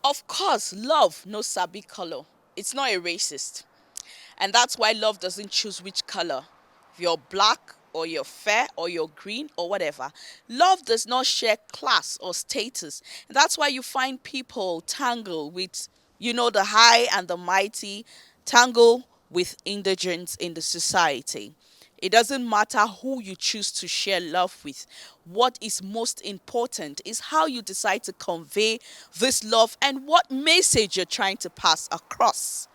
Of course, love no sabi color. It's not a racist. And that's why love doesn't choose which color. If you're black or you're fair or you're green or whatever. Love does not share class or status. And that's why you find people tangle with, the high and the mighty, tangle with indigents in the society. It doesn't matter who you choose to share love with. What is most important is how you decide to convey this love and what message you're trying to pass across.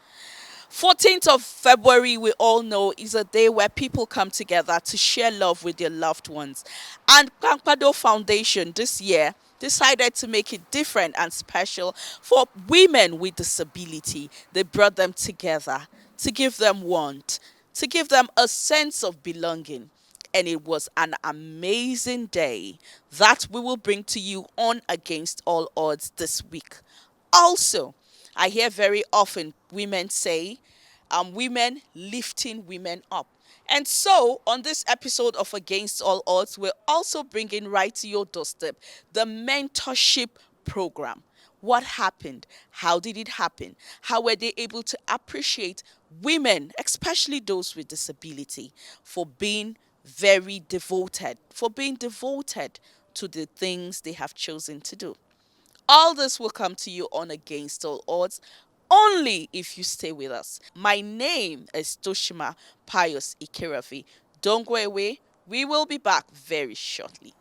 14th of February, we all know, is a day where people come together to share love with their loved ones. And Kankpado Foundation this year decided to make it different and special for women with disability. They brought them together to give them warmth, to give them a sense of belonging. And it was an amazing day that we will bring to you on Against All Odds this week. Also, I hear very often women say, women lifting women up. And so, on this episode of Against All Odds, we're also bringing right to your doorstep the mentorship program. What happened? How did it happen? How were they able to appreciate women, especially those with disability, for being devoted to the things they have chosen to do? All this will come to you on Against All Odds only if you stay with us. My name is Toshima Pius Ikeravi. Don't go away. We will be back very shortly.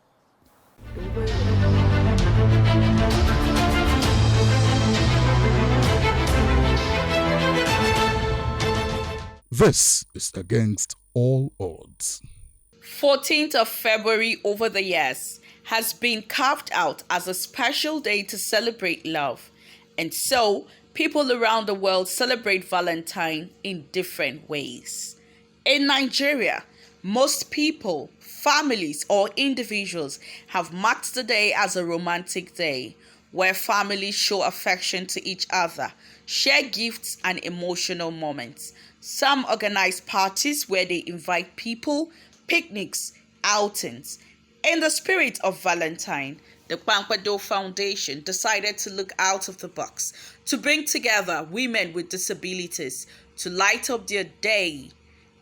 This is Against All Odds. 14th of February over the years has been carved out as a special day to celebrate love. And so, people around the world celebrate Valentine in different ways. In Nigeria, most people, families, or individuals have marked the day as a romantic day where families show affection to each other, share gifts, and emotional moments. Some organize parties where they invite people, picnics, outings. In the spirit of Valentine, the Kwankwaddo Foundation decided to look out of the box to bring together women with disabilities to light up their day.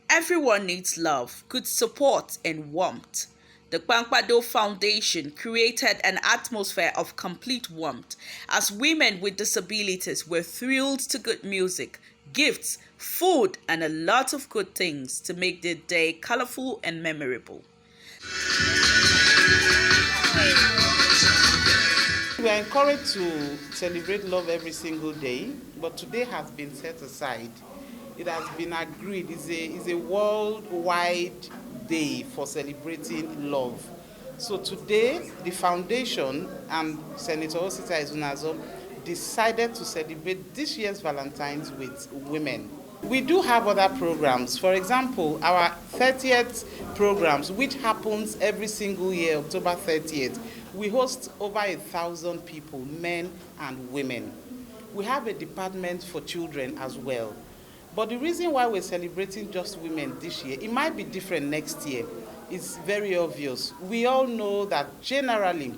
Everyone needs love, good support, and warmth. The Kwankwaddo Foundation created an atmosphere of complete warmth as women with disabilities were thrilled to good music, gifts, food, and a lot of good things to make their day colorful and memorable. We are encouraged to celebrate love every single day, but today has been set aside. It has been agreed. It's a worldwide day for celebrating love. So today, the foundation and Senator Osita Ezunazo decided to celebrate this year's Valentine's with women. We do have other programs. For example, our 30th programs, which happens every single year, October 30th, we host over 1,000 people, men and women. We have a department for children as well. But the reason why we're celebrating just women this year, it might be different next year. It's very obvious. We all know that generally,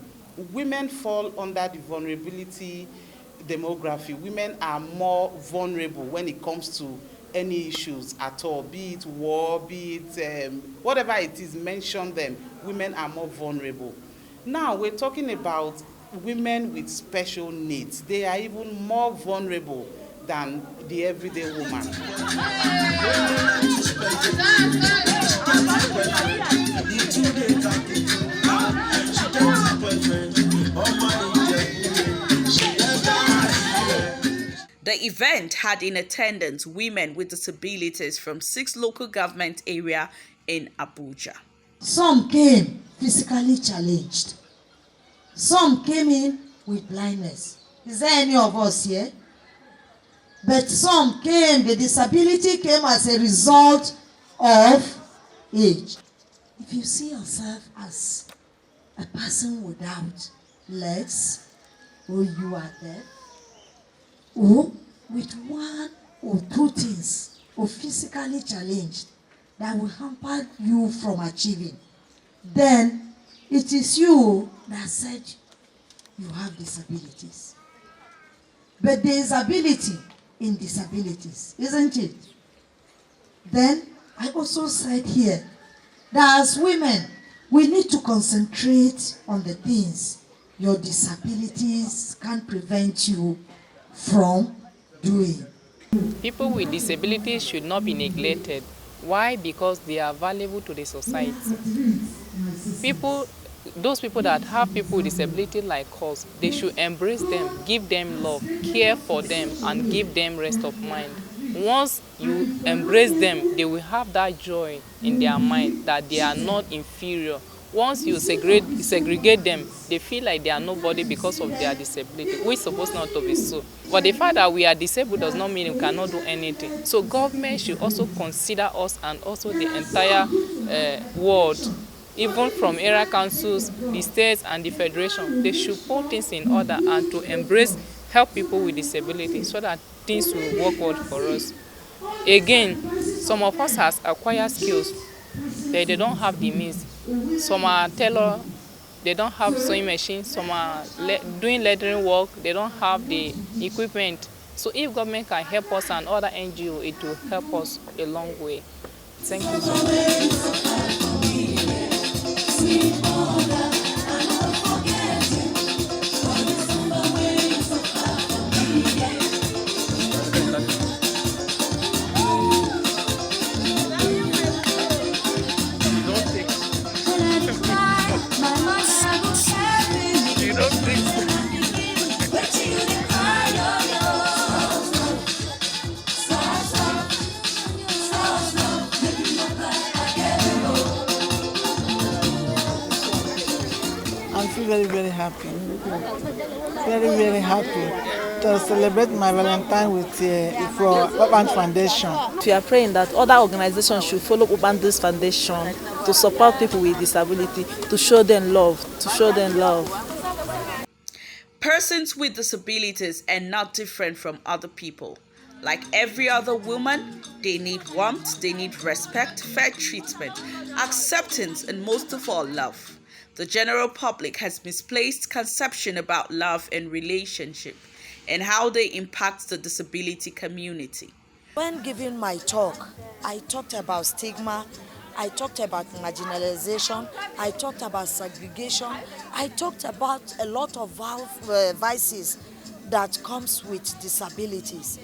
women fall under the vulnerability demography. Women are more vulnerable when it comes to any issues at all, be it war, be it whatever it is, mention them. Women are more vulnerable. Now we're talking about women with special needs. They are even more vulnerable than the everyday woman. The event had in attendance women with disabilities from 6 local government areas in Abuja. Some came physically challenged. Some came in with blindness. Is there any of us here? But some came, the disability came as a result of age. If you see yourself as a person without legs, or you are deaf, or with one or two things, or physically challenged that will hamper you from achieving, then it is you that said you have disabilities. But there is ability in disabilities, isn't it? Then I also said here that as women, we need to concentrate on the things your disabilities can prevent you from doing. People with disabilities should not be neglected. Why? Because they are valuable to the society. Those people that have people with disability like us, they should embrace them, give them love, care for them, and give them rest of mind. Once you embrace them, they will have that joy in their mind that they are not inferior. Once you segregate them, they feel like they are nobody because of their disability, which is supposed not to be so. But the fact that we are disabled does not mean we cannot do anything. So government should also consider us and also the entire world, even from area councils, the states and the federation. They should put things in order and to help people with disability so that things will work well for us. Again, some of us has acquired skills, but they don't have the means. Some are tailor, they don't have sewing machine. Some are doing lettering work, they don't have the equipment. So if government can help us and other NGO, it will help us a long way. Thank you so much. I feel very, very happy. Very, very happy to celebrate my Valentine with for Urban Foundation. We are praying that other organizations should follow Urban this foundation to support people with disability, to show them love, Persons with disabilities are not different from other people. Like every other woman, they need warmth, they need respect, fair treatment, acceptance, and most of all, love. The general public has misplaced conception about love and relationship and how they impact the disability community. When giving my talk, I talked about stigma, I talked about marginalization, I talked about segregation, I talked about a lot of vices that comes with disabilities.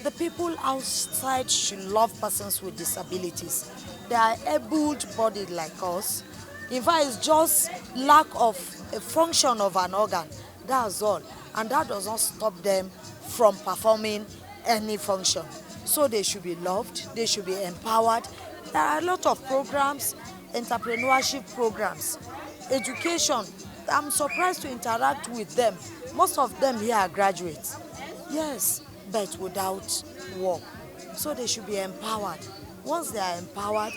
The people outside should love persons with disabilities. They are able-bodied like us. In fact, it's just lack of a function of an organ, that's all. And that does not stop them from performing any function. So they should be loved, they should be empowered. There are a lot of programs, entrepreneurship programs, education. I'm surprised to interact with them. Most of them here are graduates. Yes, but without work. So they should be empowered. Once they are empowered,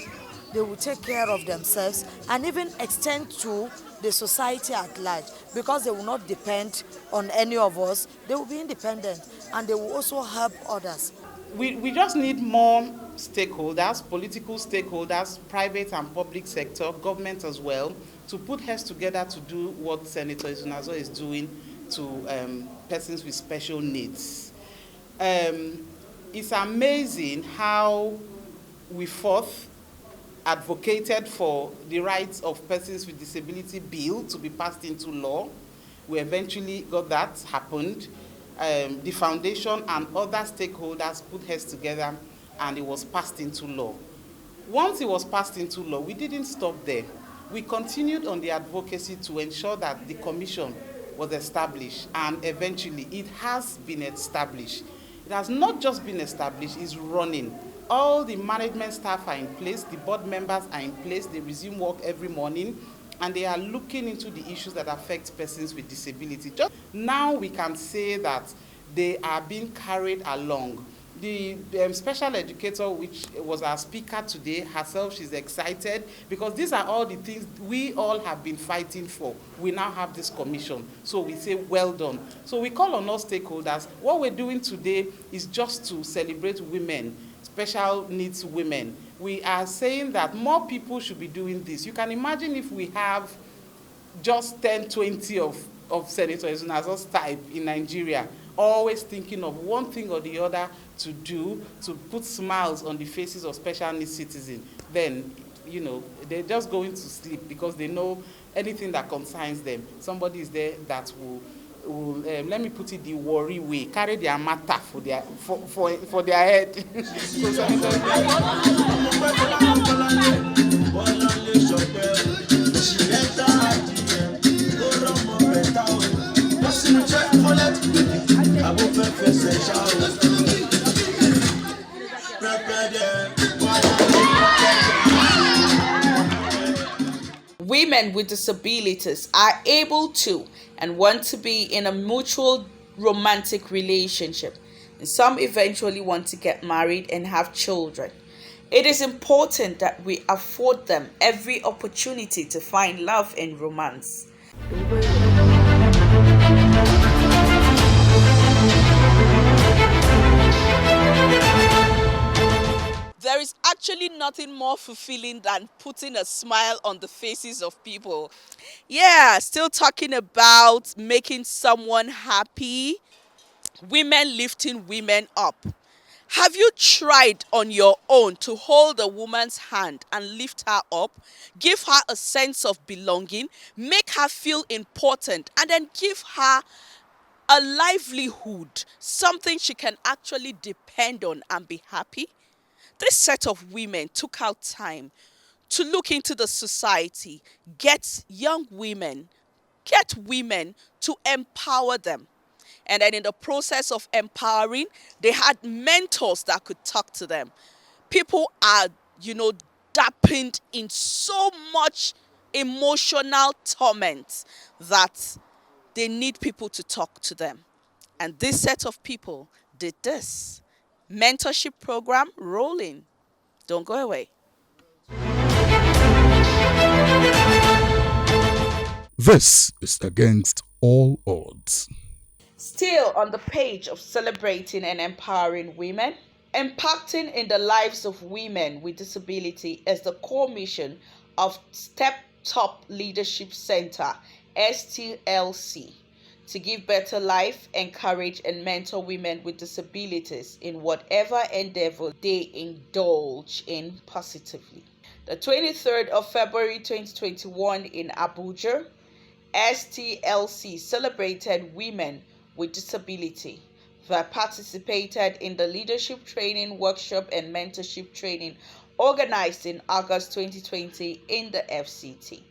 they will take care of themselves and even extend to the society at large, because they will not depend on any of us. They will be independent and they will also help others. We just need more stakeholders, political stakeholders, private and public sector, government as well, to put heads together to do what Senator Izunazo is doing to persons with special needs. It's amazing how we fought, advocated for the rights of persons with disability bill to be passed into law. We eventually got that happened. The foundation and other stakeholders put heads together and it was passed into law. Once it was passed into law, we didn't stop there. We continued on the advocacy to ensure that the commission was established, and eventually it has been established. It has not just been established, it's running. All the management staff are in place, the board members are in place, they resume work every morning, and they are looking into the issues that affect persons with disability. Just now we can say that they are being carried along. The special educator, which was our speaker today, herself, she's excited because these are all the things we all have been fighting for. We now have this commission, so we say well done. So we call on all stakeholders. What we're doing today is just to celebrate women, special needs women. We are saying that more people should be doing this. You can imagine if we have just 10, 20 of Senator Ezunazo's type in Nigeria, always thinking of one thing or the other to do to put smiles on the faces of special needs citizens, then, you know, they're just going to sleep because they know anything that concerns them. Somebody is there that will let me put it the worry way, carry their matter for their head. Women with disabilities are able to and want to be in a mutual romantic relationship, and some eventually want to get married and have children. It is important that we afford them every opportunity to find love and romance. There is actually nothing more fulfilling than putting a smile on the faces of people. Yeah, still talking about making someone happy, women lifting women up. Have you tried on your own to hold a woman's hand and lift her up, give her a sense of belonging, make her feel important, and then give her a livelihood, something she can actually depend on and be happy? This set of women took out time to look into the society, get young women, get women to empower them. And then in the process of empowering, they had mentors that could talk to them. People are, dampened in so much emotional torment that they need people to talk to them. And this set of people did this. Mentorship program rolling. Don't go away. This is Against All Odds. Still on the page of celebrating and empowering women, impacting in the lives of women with disability is the core mission of Step Top Leadership Center, STLC, to give better life, encourage and mentor women with disabilities in whatever endeavor they indulge in positively. The 23rd of February 2021 in Abuja, STLC celebrated women with disability that participated in the leadership training workshop and mentorship training organized in August 2020 in the FCT.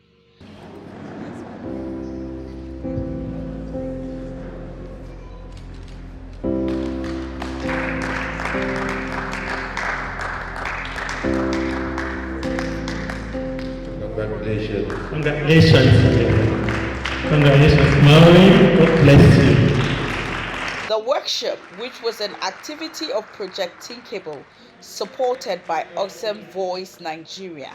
Congratulations. Congratulations, Maureen. God bless you. The workshop, which was an activity of Project Thinkable, supported by Awesome Voice Nigeria.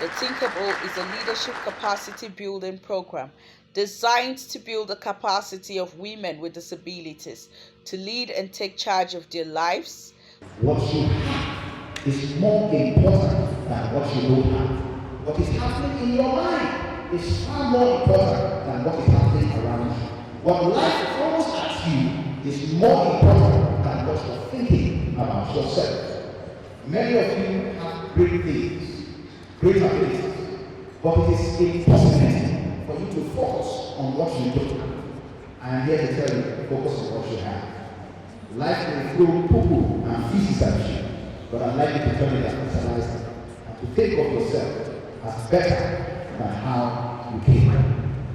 The Thinkable is a leadership capacity building program designed to build the capacity of women with disabilities to lead and take charge of their lives. What you have is more important than what you don't have. What is happening in your mind is far more important than what is happening around you. What life throws at you is more important than what you're thinking about yourself. Many of you have great things, great abilities, but it is impossible for you to focus on what you don't have. I am here to tell you, focus on what you have. Life may throw poo and feces at you, but I'd like you to turn it and analyze it, and to think of yourself as better than how you came.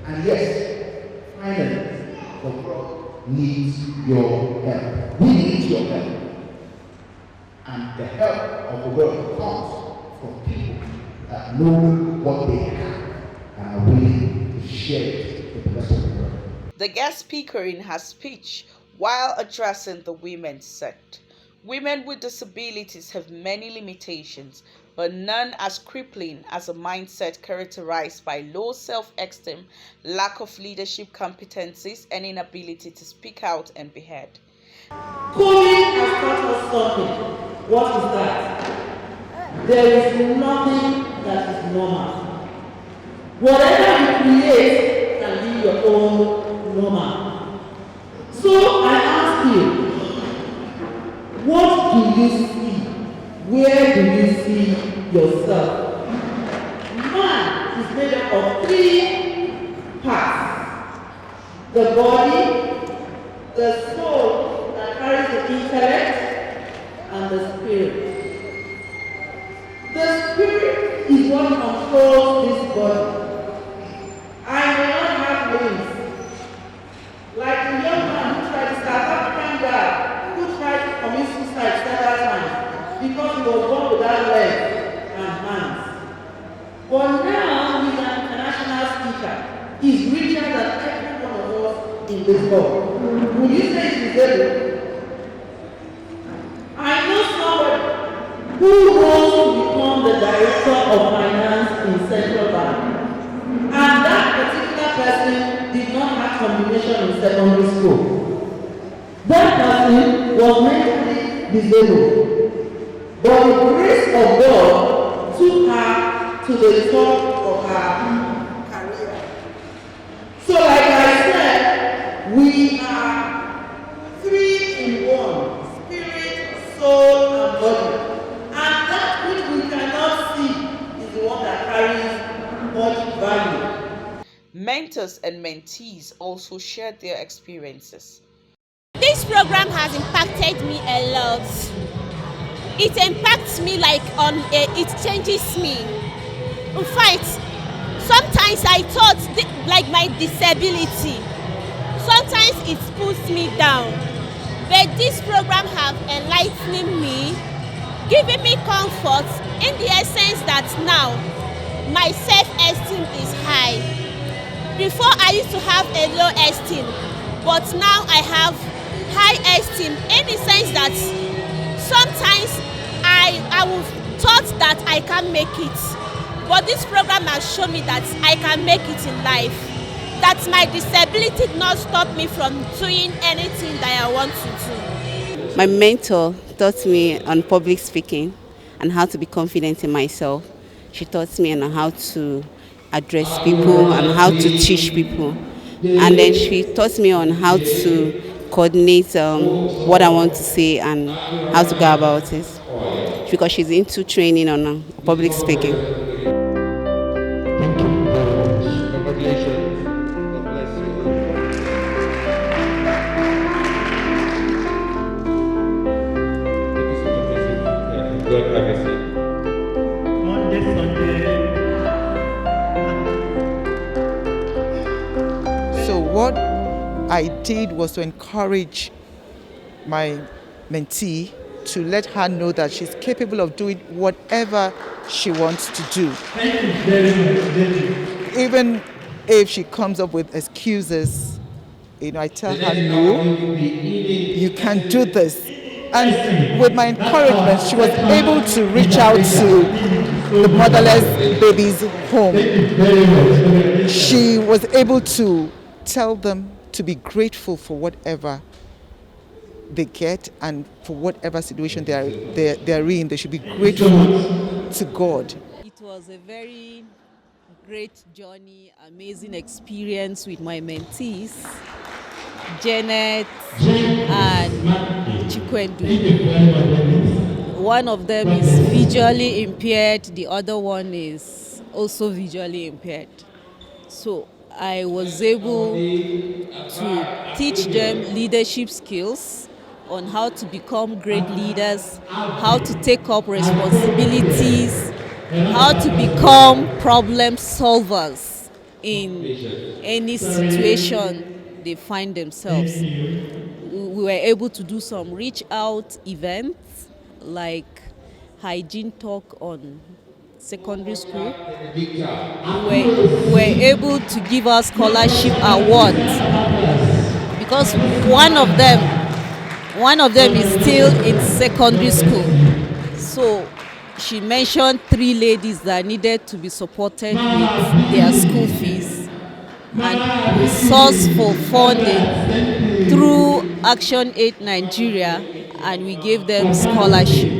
And yes, finally, the world needs your help. We need your help. And the help of the world comes from people that know what they have and are willing to share it with the rest of the world. The guest speaker in her speech, while addressing the women, said, "Women with disabilities have many limitations, but none as crippling as a mindset characterized by low self-esteem, lack of leadership competencies, and inability to speak out and be heard." COVID has taught us something. What is that? There is nothing that is normal. Whatever you create can be your own normal. So I ask you, what do you see? Where do you see yourself? Man is made up of 3 parts: the body, the soul that carries the intellect, and the spirit. The spirit is what controls this body. I may not have wings. Like the young man who tried to start African guy who tried to commit suicide several times because he was born without legs and hands. But now he's an international speaker. He's richer than every one of us in this world. Would you say he's disabled? I know somebody who wants to become the director of finance in Central Bank. And that particular person did not have combination in secondary school. That person was mentally disabled. But the grace of God took her to the top of her career. So like I said, we are 3 in 1, spirit, soul, and body. And that which we cannot see is the one that carries much value. Mentors and mentees also shared their experiences. This program has impacted me a lot. It impacts me it changes me. In fact, sometimes I thought like my disability, sometimes it puts me down. But this program have enlightened me, giving me comfort in the essence that now my self-esteem is high. Before I used to have a low esteem, but now I have high esteem in the sense that sometimes I would thought that I can't make it. But this program has shown me that I can make it in life. That my disability did not stop me from doing anything that I want to do. My mentor taught me on public speaking and how to be confident in myself. She taught me on how to address people and how to teach people. And then she taught me on how to coordinate what I want to say and how to go about it. Because she's into training on public speaking. Thank you very much. Congratulations. God bless you. God have a seat. Monday, Sunday. So what I did was to encourage my mentee to let her know that she's capable of doing whatever she wants to do. Thank you very much. Even if she comes up with excuses, I tell her, no, you can do this. And with my encouragement, she was able to reach out to the motherless babies' home. She was able to tell them to be grateful for whatever they get and for whatever situation they're in. They should be grateful to God. It was a very great journey, amazing experience with my mentees, Janet and Chikwendu. One of them is visually impaired, the other one is also visually impaired. So I was able to teach them leadership skills on how to become great leaders, how to take up responsibilities, how to become problem solvers in any situation they find themselves. We were able to do some reach out events like hygiene talk on secondary school were able to give us scholarship awards because one of them is still in secondary school. So she mentioned 3 ladies that needed to be supported with their school fees, and we sourced for funding through Action Aid Nigeria, and we gave them scholarship.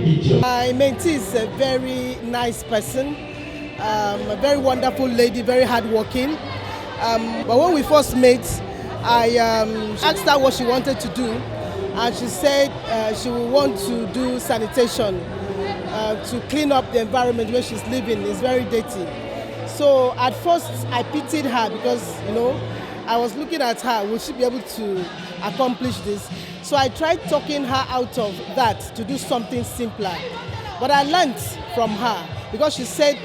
My mentee is a very nice person, a very wonderful lady, very hardworking. But when we first met, I asked her what she wanted to do, and she said she would want to do sanitation to clean up the environment where she's living. It's very dirty. So at first I pitied her because, I was looking at her, will she be able to accomplish this? So I tried talking her out of that to do something simpler. But I learned from her because she said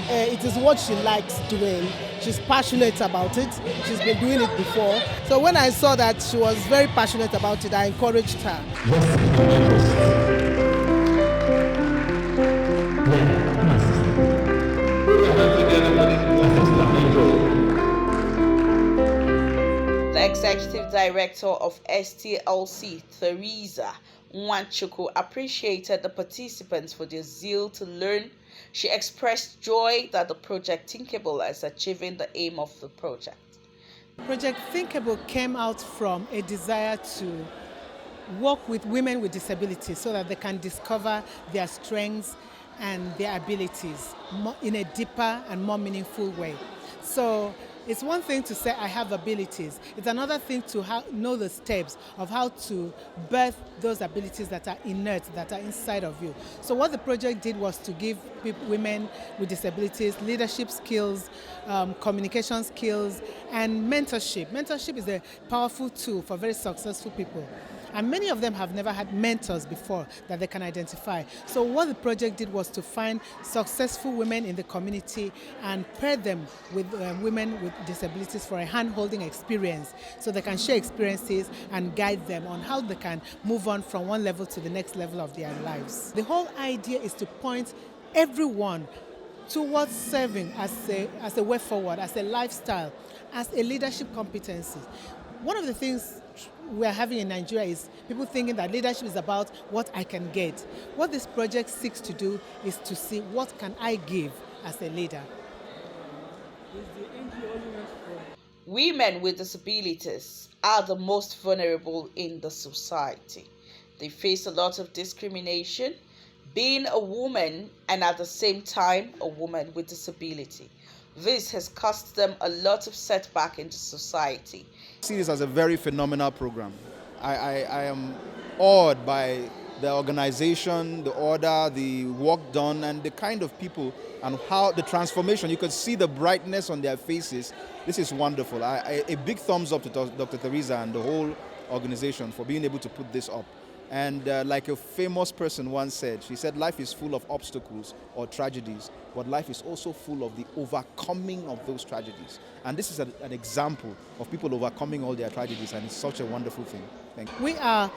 it is what she likes doing. She's passionate about it. She's been doing it before. So when I saw that she was very passionate about it, I encouraged her. The executive director of STLC, Theresa Nwanchukwu, appreciated the participants for their zeal to learn. She expressed joy that the project Thinkable is achieving the aim of the project. Project Thinkable came out from a desire to work with women with disabilities so that they can discover their strengths and their abilities in a deeper and more meaningful way. So it's one thing to say I have abilities. It's another thing to know the steps of how to birth those abilities that are inert, that are inside of you. So what the project did was to give women with disabilities leadership skills, communication skills, and mentorship. Mentorship is a powerful tool for very successful people. And many of them have never had mentors before that they can identify. So what the project did was to find successful women in the community and pair them with women with disabilities for a hand-holding experience so they can share experiences and guide them on how they can move on from one level to the next level of their lives. The whole idea is to point everyone towards serving as a way forward, as a lifestyle, as a leadership competency. One of the things we are having in Nigeria is people thinking that leadership is about what I can get. What this project seeks to do is to see what can I give as a leader. Women with disabilities are the most vulnerable in the society. They face a lot of discrimination, being a woman and at the same time a woman with disability. This has cost them a lot of setback into society. I see this as a very phenomenal program. I am awed by the organization, the order, the work done, and the kind of people and how the transformation. You could see the brightness on their faces. This is wonderful. A big thumbs up to Dr. Theresa and the whole organization for being able to put this up. And like a famous person once said, she said, life is full of obstacles or tragedies, but life is also full of the overcoming of those tragedies. And this is an example of people overcoming all their tragedies, and it's such a wonderful thing. Thank you. We are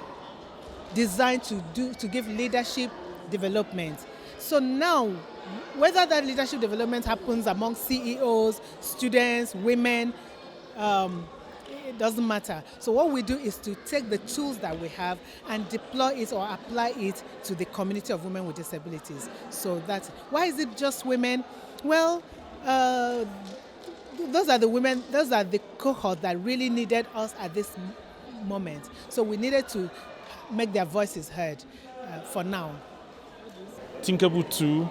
designed to give leadership development. So now, whether that leadership development happens among CEOs, students, women, it doesn't matter. So what we do is to take the tools that we have and deploy it or apply it to the community of women with disabilities. So that's why is it just women? Well, those are the women, those are the cohort that really needed us at this moment. So we needed to make their voices heard for now. Thinkable 2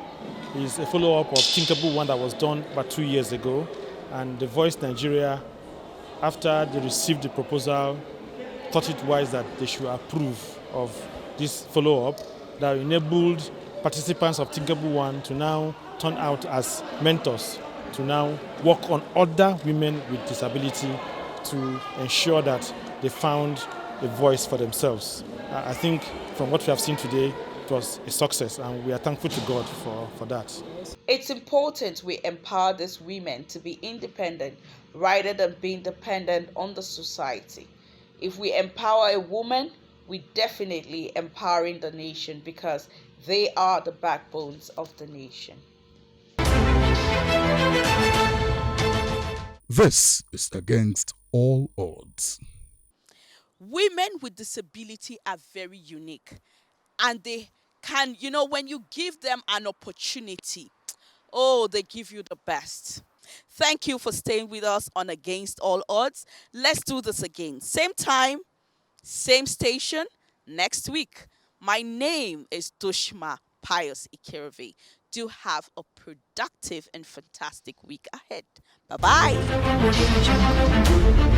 is a follow-up of Thinkable 1 that was done about 2 years ago, and the Voice Nigeria, after they received the proposal, thought it wise that they should approve of this follow-up that enabled participants of Thinkable 1 to now turn out as mentors, to now work on other women with disability to ensure that they found a voice for themselves. I think from what we have seen today, it was a success, and we are thankful to God for that. It's important we empower these women to be independent rather than being dependent on the society. If we empower a woman, we're definitely empowering the nation because they are the backbones of the nation. This is Against All Odds. Women with disability are very unique, and they can, when you give them an opportunity, oh, they give you the best. Thank you for staying with us on Against All Odds. Let's do this again. Same time, same station, next week. My name is Dushma Pius Ikirve. Do have a productive and fantastic week ahead. Bye-bye.